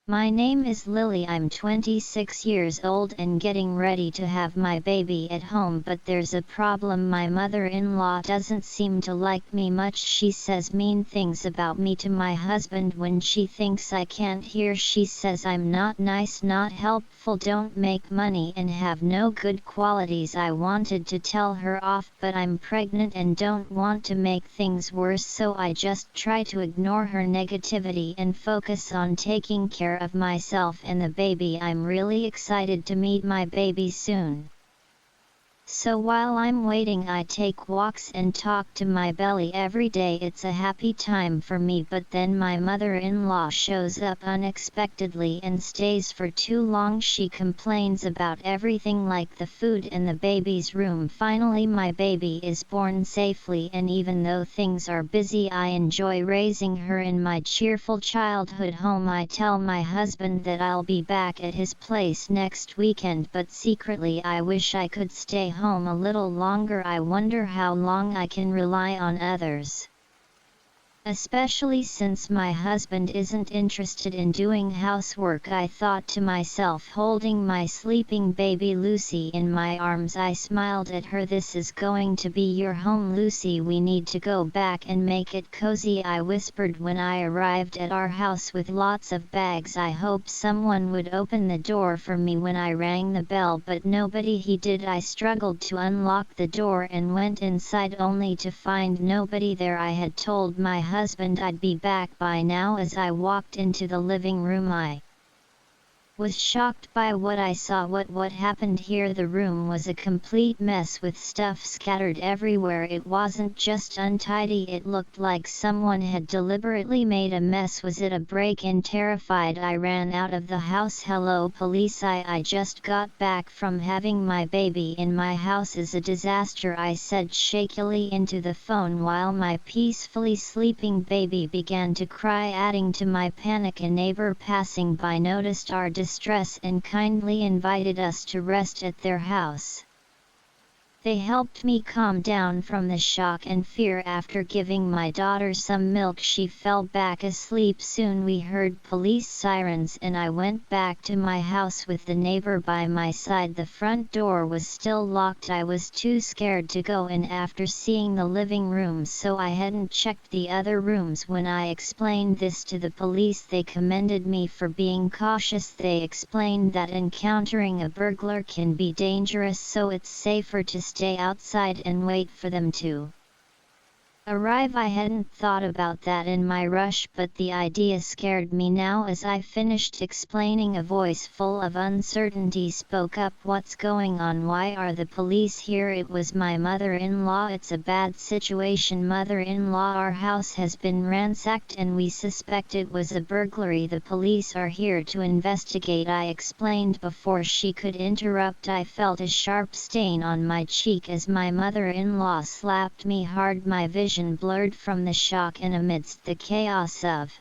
My name is Lily. I'm 26 years old and getting ready to have my baby at home, but there's a problem. My mother-in-law doesn't seem to like me much. She says mean things about me to my husband when she thinks I can't hear. She says I'm not nice, not helpful, don't make money, and have no good qualities. I wanted to tell her off, but I'm pregnant and don't want to make things worse, so I just try to ignore her negativity and focus on taking care of myself and the baby. I'm really excited to meet my baby soon. So while I'm waiting, I take walks and talk to my belly every day. It's a happy time for me, but then my mother-in-law shows up unexpectedly and stays for too long. She complains about everything, like the food in the baby's room. Finally, my baby is born safely, and even though things are busy, I enjoy raising her in my cheerful childhood home. I tell my husband that I'll be back at his place next weekend, but secretly I wish I could stay home a little longer. I wonder how long I can rely on others, especially since my husband isn't interested in doing housework. I thought to myself, holding my sleeping baby Lucy in my arms. I smiled at her. This is going to be your home, Lucy. We need to go back and make it cozy, I whispered when I arrived at our house with lots of bags. I hoped someone would open the door for me when I rang the bell, but nobody he did. I struggled to unlock the door and went inside only to find nobody there. I had told my husband I'd be back by now. As I walked into the living room, I was shocked by what I saw. What happened here? The room was a complete mess with stuff scattered everywhere. It wasn't just untidy, it looked like someone had deliberately made a mess. Was it a break-in? Terrified, I ran out of the house. Hello, police. I just got back from having my baby in my house. Is a disaster, I said shakily into the phone while my peacefully sleeping baby began to cry. Adding to my panic, a neighbor passing by noticed our distress and kindly invited us to rest at their house. They helped me calm down from the shock and fear. After giving my daughter some milk, she fell back asleep. Soon we heard police sirens and I went back to my house with the neighbor by my side. The front door was still locked. I was too scared to go in after seeing the living room, so I hadn't checked the other rooms. When I explained this to the police, they commended me for being cautious. They explained that encountering a burglar can be dangerous, so it's safer to stay outside and wait for them to arrive. I hadn't thought about that in my rush, but the idea scared me now. As I finished explaining, a voice full of uncertainty spoke up. What's going on? Why are the police here? It was my mother-in-law. It's a bad situation, mother-in-law. Our house has been ransacked and we suspect it was a burglary. The police are here to investigate, I explained before she could interrupt. I felt a sharp stain on my cheek as my mother-in-law slapped me hard. My vision blurred from the shock, and amidst the chaos of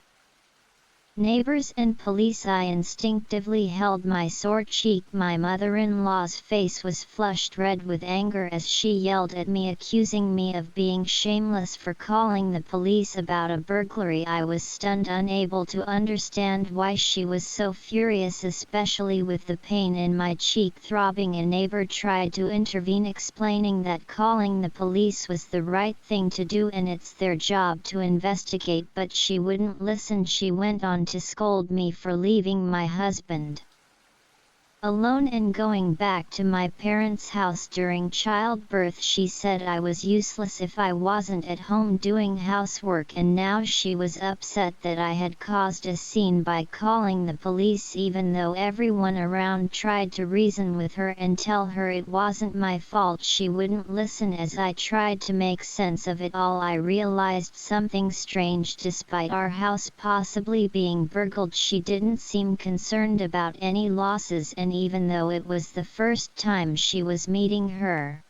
neighbors and police, I instinctively held my sore cheek. My mother-in-law's face was flushed red with anger as she yelled at me, accusing me of being shameless for calling the police about a burglary. I was stunned, unable to understand why she was so furious, especially with the pain in my cheek throbbing. A neighbor tried to intervene, explaining that calling the police was the right thing to do and it's their job to investigate, but she wouldn't listen. She went on to scold me for leaving my husband alone and going back to my parents' house during childbirth. She said I was useless if I wasn't at home doing housework, and now she was upset that I had caused a scene by calling the police. Even though everyone around tried to reason with her and tell her it wasn't my fault, she wouldn't listen. As I tried to make sense of it all, I realized something strange. Despite our house possibly being burgled, she didn't seem concerned about any losses, and even though it was the first time she was meeting her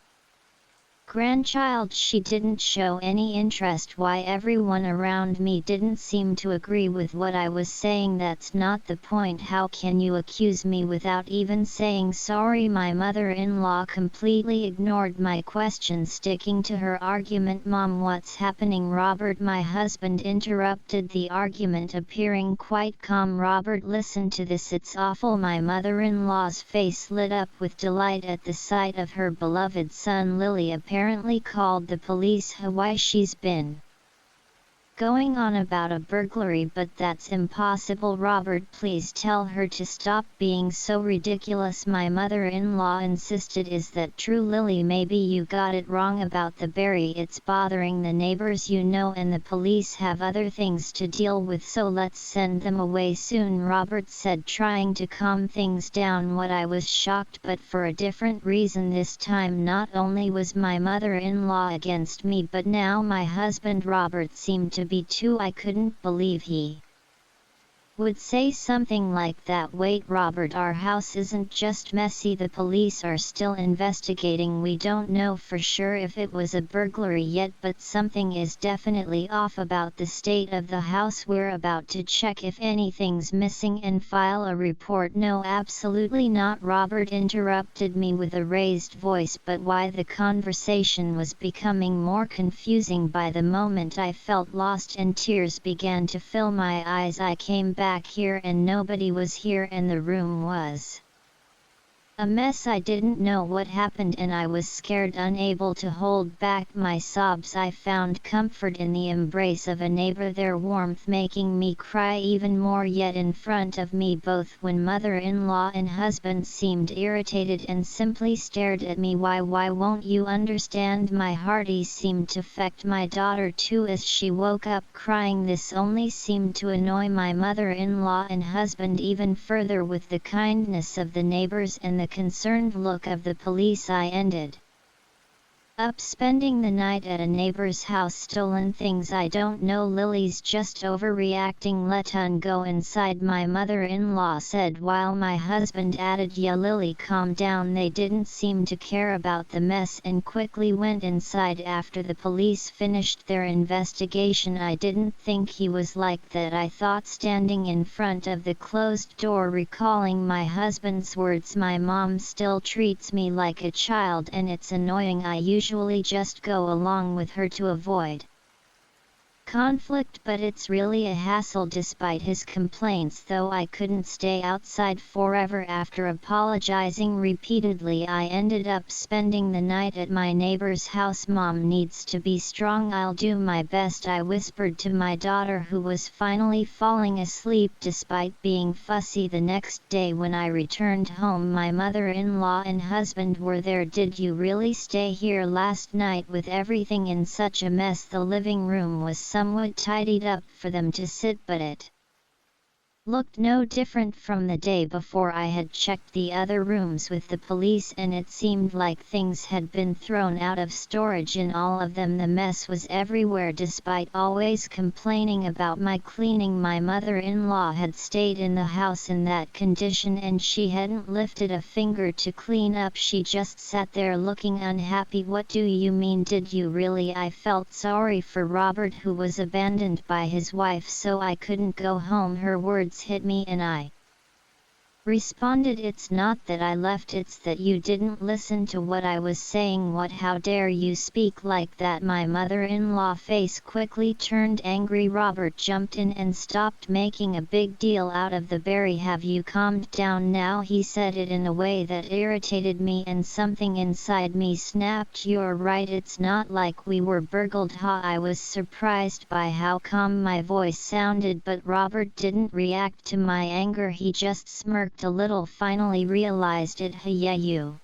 grandchild. She didn't show any interest. Why everyone around me didn't seem to agree with what I was saying. That's not the point. How can you accuse me without even saying sorry? My mother-in-law completely ignored my question, sticking to her argument. Mom, what's happening? Robert, my husband, interrupted the argument, appearing quite calm. Robert, listen to this. It's awful. My mother-in-law's face lit up with delight at the sight of her beloved son. Lily apparently called the police. Why, she's been going on about a burglary, but that's impossible. Robert, please tell her to stop being so ridiculous. My mother-in-law insisted. Is that true? Lily, maybe you got it wrong about the berry. It's bothering the neighbors, you know, and the police have other things to deal with, so let's send them away soon, Robert said, trying to calm things down. What I was shocked, but for a different reason this time. Not only was my mother-in-law against me, but now my husband Robert seemed to be too. I couldn't believe he would say something like that. Wait, Robert, our house isn't just messy. The police are still investigating. We don't know for sure if it was a burglary yet, but something is definitely off about the state of the house. We're about to check if anything's missing and file a report. No, absolutely not, Robert interrupted me with a raised voice. But why? The conversation was becoming more confusing by the moment. I felt lost and tears began to fill my eyes. I came back here and nobody was here, and the room was a mess. I didn't know what happened and I was scared, unable to hold back my sobs. I found comfort in the embrace of a neighbor, their warmth making me cry even more. Yet in front of me both when mother-in-law and husband seemed irritated and simply stared at me. Why won't you understand? My heartache seemed to affect my daughter too as she woke up crying. This only seemed to annoy my mother-in-law and husband even further. With the kindness of the neighbors and the concerned look of the police, I ended up spending the night at a neighbor's house. Stolen things? I don't know. Lily's just overreacting. Let us go inside, my mother-in-law said, while my husband added, yeah, Lily, calm down. They didn't seem to care about the mess and quickly went inside after the police finished their investigation. I didn't think he was like that, I thought, standing in front of the closed door, recalling my husband's words. My mom still treats me like a child and it's annoying. I usually just go along with her to avoid conflict, but it's really a hassle. Despite his complaints, though, I couldn't stay outside forever. After apologizing repeatedly, I ended up spending the night at my neighbor's house. Mom needs to be strong. I'll do my best, I whispered to my daughter, who was finally falling asleep despite being fussy. The next day when I returned home, my mother-in-law and husband were there. Did you really stay here last night with everything in such a mess? The living room was somewhat tidied up for them to sit, but it looked no different from the day before. I had checked the other rooms with the police and it seemed like things had been thrown out of storage in all of them. The mess was everywhere. Despite always complaining about my cleaning, my mother-in-law had stayed in the house in that condition and she hadn't lifted a finger to clean up. She just sat there looking unhappy. What do you mean? Did you really? I felt sorry for Robert, who was abandoned by his wife, so I couldn't go home. Her words hit me and I responded, it's not that I left, it's that you didn't listen to what I was saying. What? How dare you speak like that? My mother-in-law face quickly turned angry. Robert jumped in and stopped making a big deal out of the berry. Have you calmed down now? He said it in a way that irritated me and something inside me snapped. You're right, it's not like we were burgled. I was surprised by how calm my voice sounded, but Robert didn't react to my anger. He just smirked a little, finally realized it. Yeah, you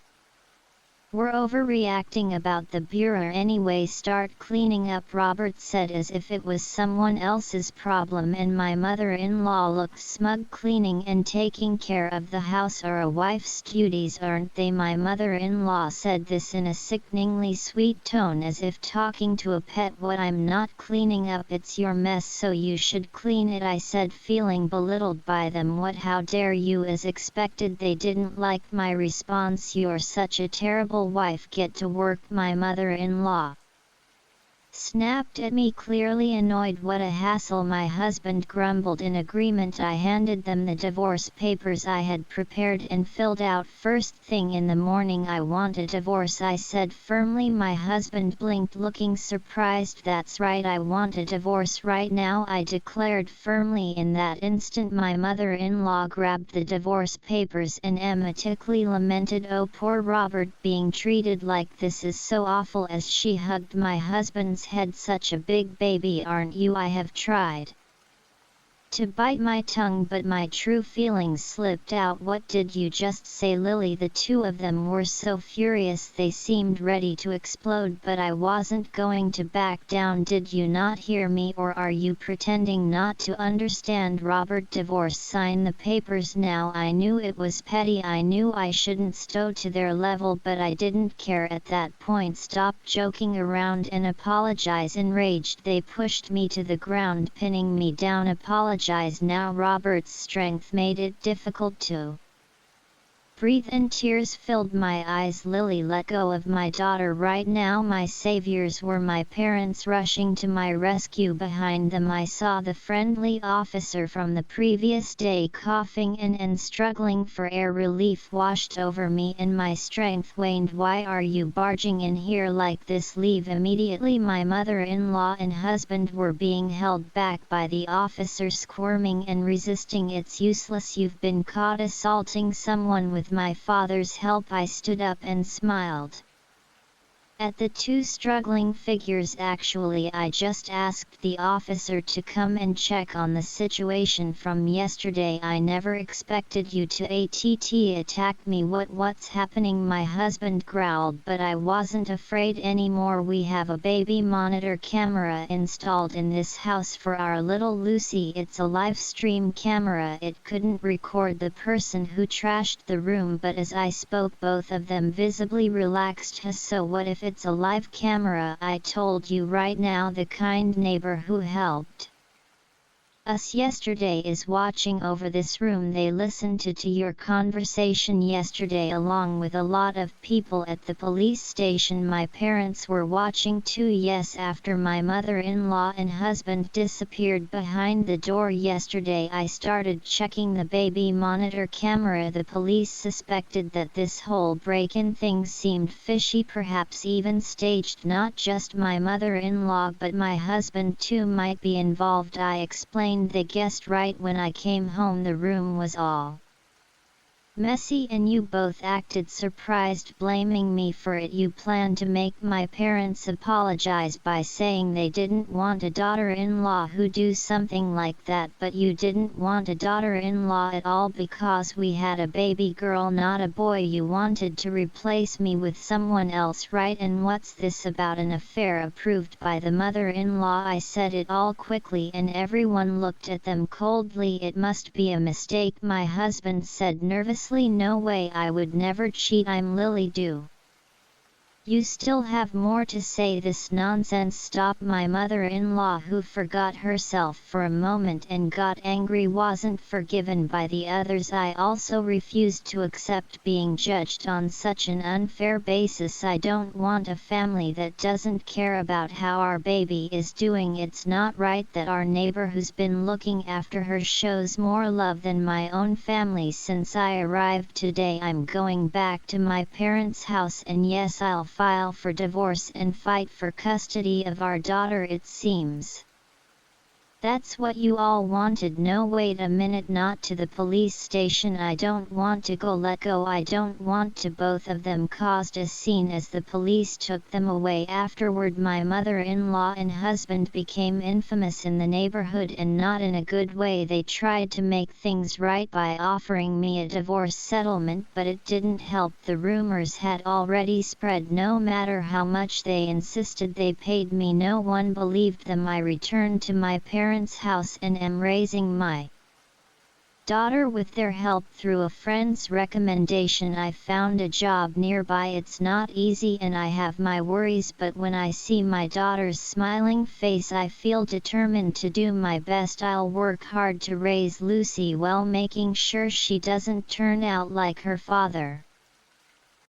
were overreacting about the bureau anyway. Start cleaning up, Robert said, as if it was someone else's problem, and my mother-in-law looked smug. Cleaning and taking care of the house are a wife's duties, aren't they? My mother-in-law said this in a sickeningly sweet tone, as if talking to a pet. What? I'm not cleaning up, it's your mess, so you should clean it, I said, feeling belittled by them. What? How dare you? As expected, they didn't like my response. You're such a terrible responsible wife get to work?" my mother-in-law snapped at me, clearly annoyed. "What a hassle," my husband grumbled. In agreement, I handed them the divorce papers I had prepared and filled out. "First thing in the morning, I want a divorce," I said firmly. My husband blinked, looking surprised. "That's right, I want a divorce right now," I declared firmly. In that instant, my mother-in-law grabbed the divorce papers and emphatically lamented, "Oh, poor Robert, being treated like this is so awful," as she hugged my husband's head. "Such a big baby, aren't you?" I have tried to bite my tongue, but my true feelings slipped out. "What did you just say, Lily?" The two of them were so furious they seemed ready to explode, but I wasn't going to back down. "Did you not hear me, or are you pretending not to understand? Robert, divorce, sign the papers now." I knew it was petty. I knew I shouldn't stow to their level, but I didn't care at that point. "Stop joking around and apologize." Enraged, they pushed me to the ground, pinning me down. "Apologize now." Robert's strength made it difficult to breathe and tears filled my eyes. "Lily, let go of my daughter right now." My saviors were my parents rushing to my rescue. Behind them I saw the friendly officer from the previous day, coughing and struggling for air. Relief washed over me and my strength waned. "Why are you barging in here like this? Leave immediately." My mother-in-law and husband were being held back by the officer, squirming and resisting. "It's useless. You've been caught assaulting someone with my father's help." I stood up and smiled at the two struggling figures. "Actually, I just asked the officer to come and check on the situation from yesterday. I never expected you to attack me." What's happening?" my husband growled, but I wasn't afraid anymore. "We have a baby monitor camera installed in this house for our little Lucy. It's a live stream camera. It couldn't record the person who trashed the room." But as I spoke, both of them visibly relaxed. "So what if it's a live camera?" I told you right now, the kind neighbor who helped us yesterday is watching over this room. They listened to your conversation yesterday along with a lot of people at the police station. My parents were watching too." "Yes, after my mother-in-law and husband disappeared behind the door yesterday, I started checking the baby monitor camera. The police suspected that this whole break-in thing seemed fishy, perhaps even staged. Not just my mother-in-law but my husband too might be involved." I explained. "They guessed right. When I came home, the room was all messy and you both acted surprised, blaming me for it. You planned to make my parents apologize by saying they didn't want a daughter-in-law who do something like that, but you didn't want a daughter-in-law at all because we had a baby girl, not a boy. You wanted to replace me with someone else, right? And what's this about an affair approved by the mother-in-law?" I said it all quickly and everyone looked at them coldly. "It must be a mistake," my husband said nervously. "No way, I would never cheat. I'm Lily. Do you still have more to say? This nonsense." "Stop." My mother-in-law, who forgot herself for a moment and got angry, wasn't forgiven by the others. I also refused to accept being judged on such an unfair basis. I don't want a family that doesn't care about how our baby is doing. It's not right that our neighbor who's been looking after her shows more love than my own family since I arrived today. I'm going back to my parents' house, and yes, I'll file for divorce and fight for custody of our daughter. It seems that's what you all wanted." "No, wait a minute, not to the police station. I don't want to go. Let go. I don't want to." Both of them caused a scene as the police took them away. Afterward, my mother-in-law and husband became infamous in the neighborhood, and not in a good way. They tried to make things right by offering me a divorce settlement, but it didn't help. The rumors had already spread. No matter how much they insisted, they paid me. No one believed them. I returned to my parents' house and am raising my daughter with their help through a friend's recommendation. I found a job nearby. It's not easy and I have my worries, but when I see my daughter's smiling face, I feel determined to do my best. I'll work hard to raise Lucy well, making sure she doesn't turn out like her father.